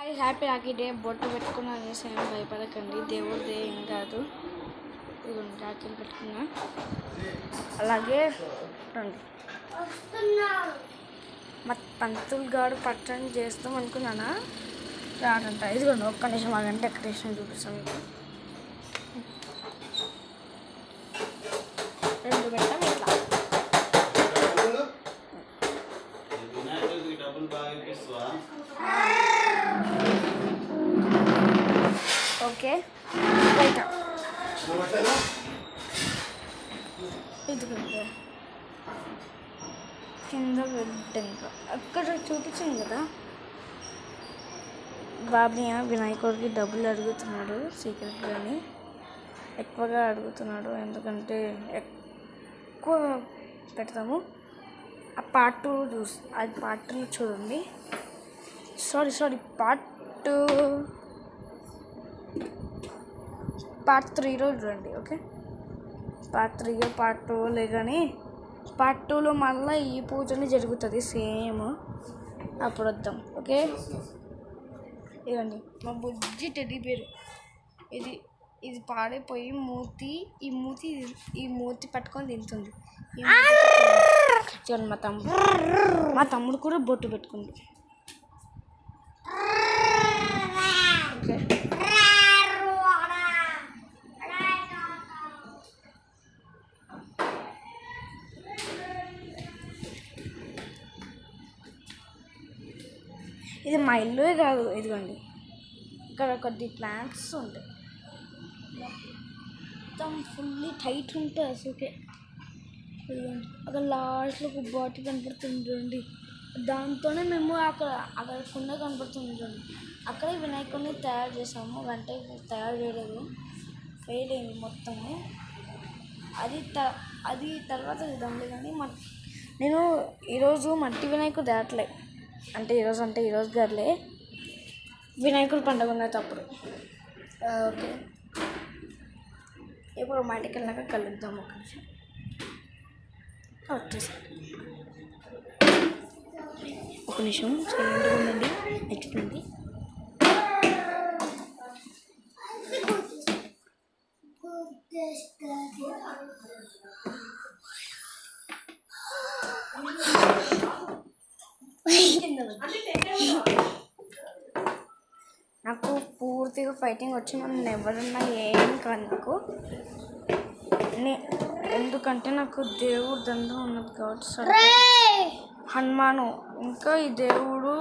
Happy Rakhi day. బొట్టు పెట్టుకున్నా అనేసి ఏం భయపడకండి, దేవుడిది ఏం కాదు. ఇదిగోండి రాఖీలు పెట్టుకున్నా. అలాగే రండి, మా పంతులు గారు పచ్చడి చేస్తాం అనుకున్నానా, రాడంట. ఇదిగోండి ఒక్క నిమిషం ఆగంటే డెకరేషన్ చూపిస్తాను మీకు. రెండు పెట్టాం ఇట్లా. ఓకే బయట ఇదిగోండి కింద ఇంకా అక్కడ చూపించింది కదా, బాబుని వినాయకుడికి డబ్బులు అడుగుతున్నాడు సీక్రెట్గాని. ఎక్కువగా అడుగుతున్నాడు ఎందుకంటే ఎక్కువ పెడతాము. ఆ పార్ట్ 2 అది పార్ట్ 2 చూడండి. సారీ పార్ట్ 3లో చూడండి. ఓకే, పార్ట్ 3 పార్ట్ 2 కానీ పార్ట్ 2లో మళ్ళీ ఈ పూజని జరుగుతుంది సేమ్. అప్పుడు వద్దాం. ఓకే, ఇవ్వండి మా బుజ్జి టెడ్డీ బేరు. ఇది పాడైపోయి ఈ మూతి పట్టుకొని తింటుంది. చూడండి మా తమ్ముడు కూడా బొట్టు పెట్టుకుంది. ఓకే, ఇది మా ఇల్లు కాదు. ఇదిగోండి ఇక్కడ కొద్ది ప్లాంట్స్ ఉంటాయి, మొత్తం ఫుల్లీ టైట్ ఉంటుంది అసలుకే. ఇదిగోండి అక్కడ లాస్ట్లో ఒక బాటిల్ కనపడుతుంది చూడండి, దాంతోనే మేము అక్కడ కుండ కనపడుతుంది చూడండి, అక్కడే వినాయకుడిని తయారు చేసాము. అంటే తయారు చేయలేదు, ఫెయిల్ అయింది మొత్తము. అది తర్వాత చూద్దాంలే. కానీ నేను ఈరోజు మట్టి వినాయకుడు తేవట్లే, అంటే ఈరోజు గర్లే వినాయకుడు పండుగ ఉన్నది అప్పుడు. ఓకే, ఇప్పుడు మా ఇంటికి వెళ్ళాక కలుద్దాం. ఒక నిమిషం సైలెంట్గా ఉండండి. నెక్స్ట్ నాకు పూర్తిగా ఫైటింగ్ వచ్చి మనం ఎవరన్నా ఏం కాదు నాకు, ఎందుకంటే నాకు దేవుడు దండం ఉన్నది కాబట్టి. సరే హనుమాను ఇంకా ఈ దేవుడు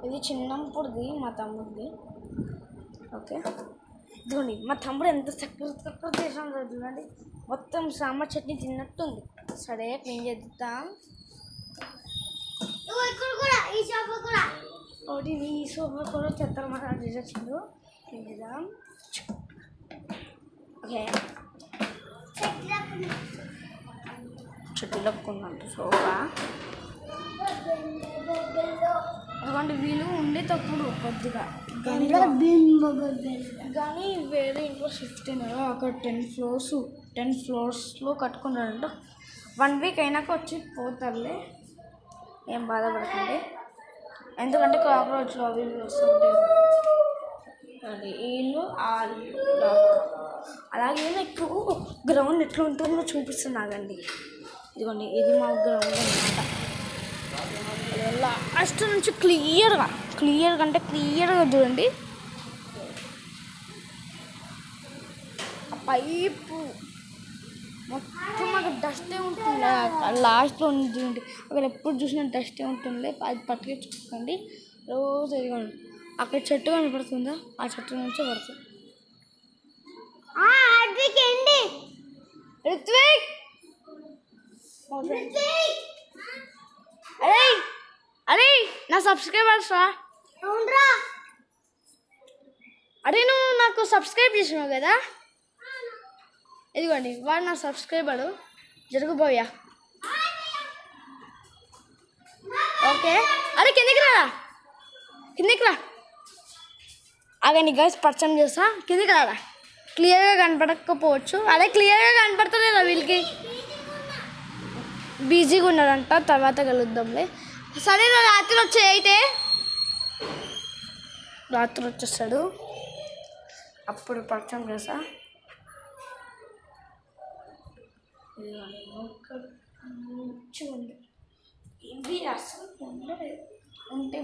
ఇది చిన్నప్పుడుది మా తమ్ముడిది. ఓకే, ఇదిగోండి మా తమ్ముడు ఎంత చక్కగా చేసాను చూడండి, మొత్తం సాంబార్ చట్నీ తిన్నట్టుంది. సరే క్లీన్ చేద్దాం. ఒకటి ఈ సోఫా కూడా చెత్త మాట చేసేసిండు, క్లీన్ చేద్దాం. ఓకే, చెట్టులో కొన్నాడు సోఫా. ఎందుకంటే వీళ్ళు ఉండే తప్పుడు కొద్దిగా కానీ వేరే ఇంట్లో షిఫ్ట్ అయినారు. అక్కడ 10 ఫ్లోర్స్లో కట్టుకున్నారంట. 1 వీక్ అయినాక వచ్చి పోతారులే, ఏం బాధపడకండి. ఎందుకంటే కాక్రోచ్లు అవి వస్తుంటాయి. అది వీళ్ళు అలాగే నాకు గ్రౌండ్ ఎట్లా ఉంటుందో చూపిస్తున్నాగండి. ఇదిగోండి ఇది మా గ్రౌండ్ అనమాట. లాస్ట్ నుంచి క్లియర్గా చూడండి. ఆ పైపు మొత్తం అక్కడ డస్టే ఉంటుండే, లాస్ట్లో ఉంది చూడండి. అక్కడ ఎప్పుడు చూసినా డస్టే ఉంటుండే. అది పట్టుకొచ్చుకోండి రోజు. ఇదిగోండి అక్కడ చెట్టు కనపడుతుందా, ఆ చెట్టు నుంచే పడుతుంది. అరే నా సబ్స్క్రైబర్స్ రా, అరే నువ్వు నాకు సబ్స్క్రైబ్ చేసినావు కదా, ఇదిగోండి వాడు నా సబ్స్క్రైబరు. జరుగుబోయా. ఓకే, అరే కిందికి రా అగండి గైస్, పరిచయం చేస్తా. కిందికి రారా, క్లియర్గా కనపడకపోవచ్చు. అదే క్లియర్గా కనపడతలేదా వీళ్ళకి, బిజీగా ఉన్నారంట. తర్వాత కలుద్దాంలే. సరే రాత్రి వచ్చే అయితే రాత్రి వచ్చేస్తాడు అప్పుడు పరిచయం చేసా. ఇవి అసలు ఉంటే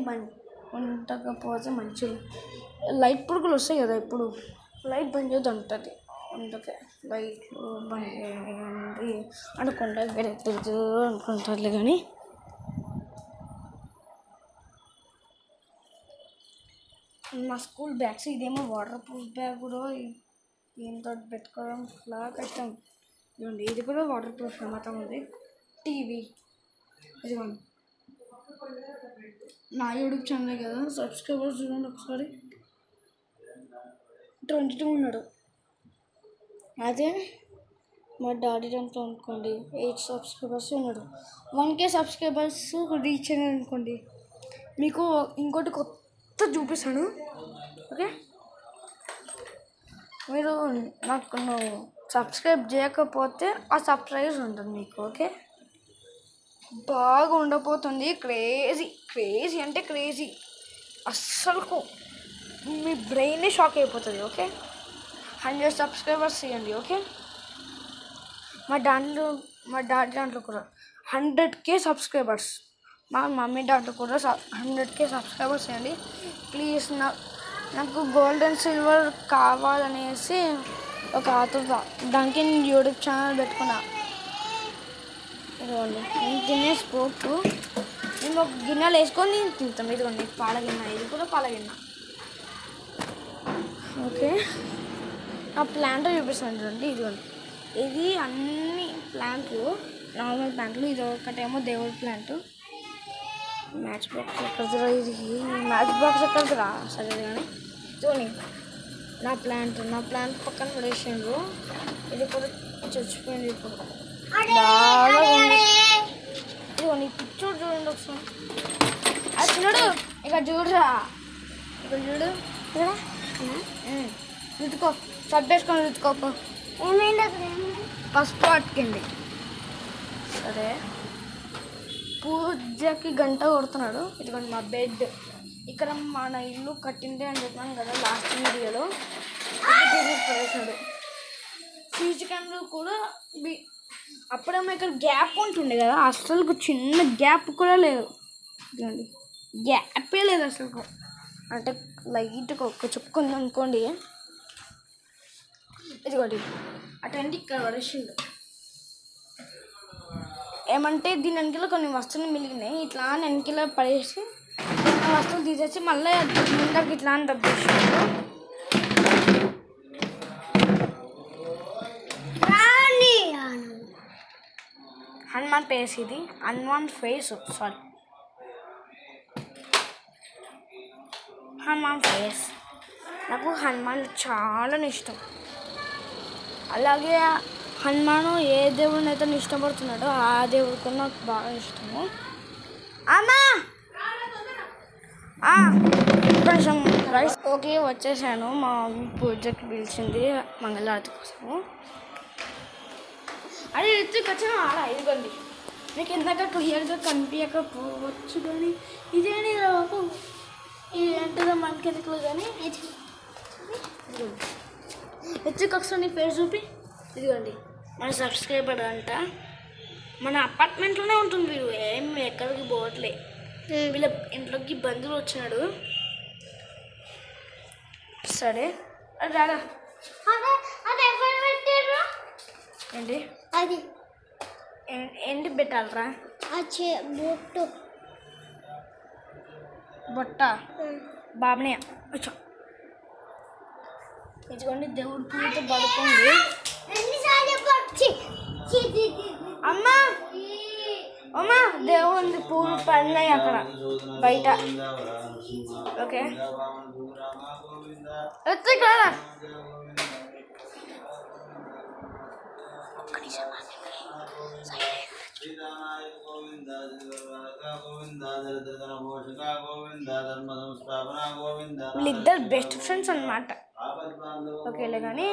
ఉండకపోతే మంచిగా లైట్ పురుగులు వస్తాయి కదా, ఇప్పుడు లైట్ బంద్ చేద్దు ఉంటుంది. అందుకే లైట్లు బంద్ చేయండి అనుకుంటా, వెళ్తుంది అనుకుంటారులే. కానీ మా స్కూల్ బ్యాగ్స్ ఇదేమో వాటర్ ప్రూఫ్ బ్యాగ్ కూడా దీంతో పెట్టుకోవడం చాలా కష్టం. ఇదిగోండి ఇది కూడా వాటర్ ప్రూఫ్ మొత్తం ఉంది. టీవీ ఇదిగోండి నా యూట్యూబ్ ఛానల్ కదా, సబ్స్క్రైబర్స్ చూడండి ఒకసారి 22 ఉన్నాడు. అదే మా డాడీ దాంట్లో అనుకోండి 8 సబ్స్క్రైబర్స్ ఉన్నాడు. 1K సబ్స్క్రైబర్స్ రీచ్ అయినారు అనుకోండి, మీకు ఇంకోటి కొత్త చూపిస్తాను. ఓకే, మీరు నాకు సబ్స్క్రైబ్ చేయకపోతే ఆ సర్ప్రైజ్ ఉంటుంది మీకు. ఓకే, బాగా ఉండబోతుంది. క్రేజీ క్రేజీ అంటే క్రేజీ, అస్సలు మీ బ్రెయినే షాక్ అయిపోతుంది. ఓకే, 100 సబ్స్క్రైబర్స్ ఇవ్వండి. ఓకే, మా డాడీ దాంట్లో కూడా 100K సబ్స్క్రైబర్స్, మా మమ్మీ దాంట్లో కూడా 100K సబ్స్క్రైబర్స్ ఇవ్వండి ప్లీజ్. నాకు గోల్డ్ అండ్ సిల్వర్ కావాలనేసి ఒక ఆతృత, దానికి నేను యూట్యూబ్ ఛానల్ పెట్టుకున్నా. ఇదిగోండి నేను తినే స్పోర్టు, నేను ఒక గిన్నెలు వేసుకొని తింటాం. ఇదిగోండి పాలగిన్న, ఇది కూడా పాలగిన్న. ఓకే, ఆ ప్లాంట్ చూపిస్తాను చూడండి. ఇదిగోండి ఇది అన్ని ప్లాంట్లు నార్మల్ ప్లాంట్లు, ఇది ఒకటేమో దేవుడి ప్లాంట్. మ్యాచ్ బాక్స్ ఎక్కడిదిరా, ఇది మ్యాచ్ బాక్స్ ఎక్కడిదిరా, సరే కానీ చూడండి నా ప్లాంట్ పక్కన పడేసిండ్రు. ఇది కూడా చచ్చిపోయింది. ఇప్పుడు బాగా ఇదిగోండి పిచ్చోడు చూడండి ఒకసారి. అది చూడు, ఇక్కడ చూడరా, ఇక్కడ చూడు, ఇక్కడ రుతుకో, సబ్బేసుకొని రుతుకోపో. పసుపు అటుకండి. సరే, పూజకి గంట కొడుతున్నాడు. ఇదిగోండి మా బెడ్, ఇక్కడ మన ఇల్లు కట్టిందే అని చెప్పాను కదా లాస్ట్ వీడియోలో, పడేసాడు. ఫ్రిడ్జ్ కింద కూడా అప్పుడేమో ఇక్కడ గ్యాప్ ఉంటుండే కదా, అసలు చిన్న గ్యాప్ కూడా లేదు. ఇదిగోండి గ్యాపే లేదు అసలు, అంటే లైట్గా ఒక్క చుక్క ఉంది అనుకోండి. ఇదిగోండి అటండి ఇక్కడ పడేసిండు. ఏమంటే దీని వెనకలో కొన్ని వస్తువులు మిగిలినాయి, ఇట్లా వెనకలో పడేసి ఆ వస్తువులు తీసేసి మళ్ళీ ముందరికి ఇట్లా అని దబ్బేసాడు. హనుమాన్ ఫేస్, ఇది Hanuman face, sorry Hanuman face. నాకు హనుమాన్ చాలా ఇష్టం. అలాగే హనుమాను ఏ దేవుడిని అయితే ఇష్టపడుతున్నాడో ఆ దేవుడు కూడా నాకు బాగా ఇష్టము. అమ్మా కొంచెం రైస్. ఓకే, వచ్చేసాను. మా మమ్మీ పూజకి పిలిచింది మంగళారతి కోసము. అదే రిత్విక్ వచ్చిన ఆడ. ఇదిగోండి మీకు ఇందాక క్లియర్గా కనిపించకపోవచ్చు కానీ ఇదేని బాబు, ఇది ఏంటో మనకి ఎందుకు కానీ రిత్విక్ ఒకసారి నీ పేరు చూపి. ఇదిగోండి మన సబ్స్క్రైబర్ అంట, మన అపార్ట్మెంట్లోనే ఉంటుంది. వీడు ఏం ఎక్కడికి పోవట్లే, వీళ్ళ ఇంట్లోకి బంధువులు వచ్చినాడు. సరే రారా, ఏంటి అది ఏంటి పెట్టాలరా, బొట్ట బాబనే. ఇదిగోండి దేవుడి పూజతో పడుతుంది. అమ్మా అమ్మా దేవుడి పూలు పడినాయి అక్కడ బయట. ఓకే, వచ్చాయి కదా. వీళ్ళిద్దరు బెస్ట్ ఫ్రెండ్స్ అన్నమాట. ఓకేలే కానీ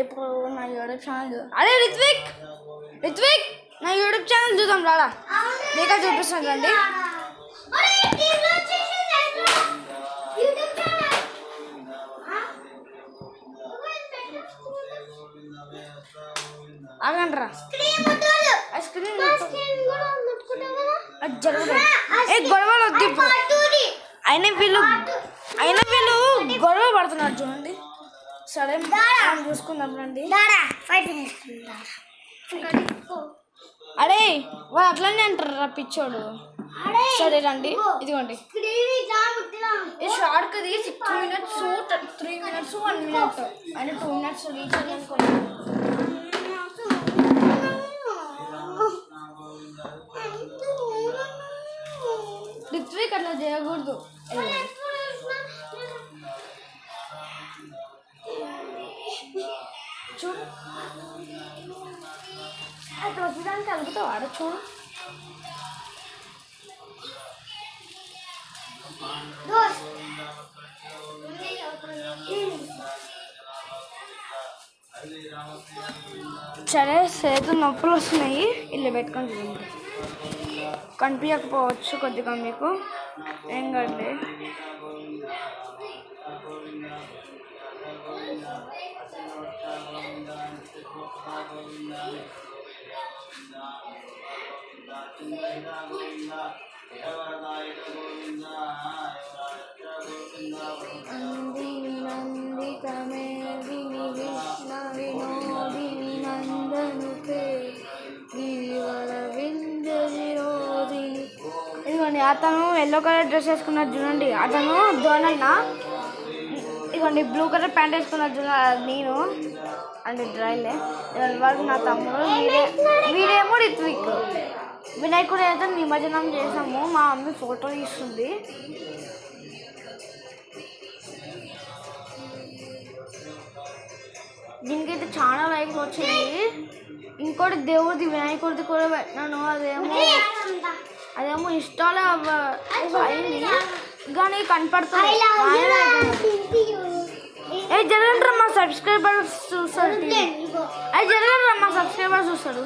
ఇప్పుడు నా యూట్యూబ్ ఛానల్. అరే రిత్విక్ రిత్విక్ నా యూట్యూబ్ ఛానల్ చూద్దాం రాడా నీకా చూపిస్తాను రండి. ఆగండ్రా గొడవలు వద్దు ఇప్పుడు. అయినా వీళ్ళు గొడవ పడుతున్నారు చూడండి. సరే మనం చూసుకుందాం రండి. అడే వాడు అట్లనే అంటారు రా పిచ్చోడు. సరే రండి ఇదిగోండి ఈ షార్ట్ అది 6 minutes 3 minutes 1 minute అంటే 2 minutes రీచ్ అనుకోండి. రిత్విక్ అట్లా చేయకూడదు. చూడు అట్లా వచ్చేదానికి కలుగుతావు ఆడ చూడు. సరే చేతులు నొప్పులు వస్తున్నాయి ఇల్లు పెట్టుకొని చూడండి. కనిపించకపోవచ్చు కొద్దిగా మీకు ఏం కాదులే. ఇదిగోండి అతను ఎల్లో కలర్ డ్రెస్ వేసుకున్నారు చూడండి, అతను జోనన్న. ఇదిగోండి బ్లూ కలర్ ప్యాంట్ వేసుకున్నారు చూడండి, నేను అంటే డ్రైలే. వరకు నా తమ్ముడు, వీడేమో రిత్విక్. వినాయకుడు అయితే నిమజ్జనం చేసాము, మా మమ్మీ ఫోటో తీస్తుంది. దీనికైతే చాలా లైక్స్ వచ్చినాయి. ఇంకోటి దేవుడిది వినాయకుడిది కూడా పెట్టినాను, అదేమో ఇన్స్టాలో అయింది కానీ కనపడుతుంది. జరగండి మా సబ్స్క్రైబర్స్ చూస్తారు, జరగండి మా సబ్స్క్రైబర్స్ చూస్తారు.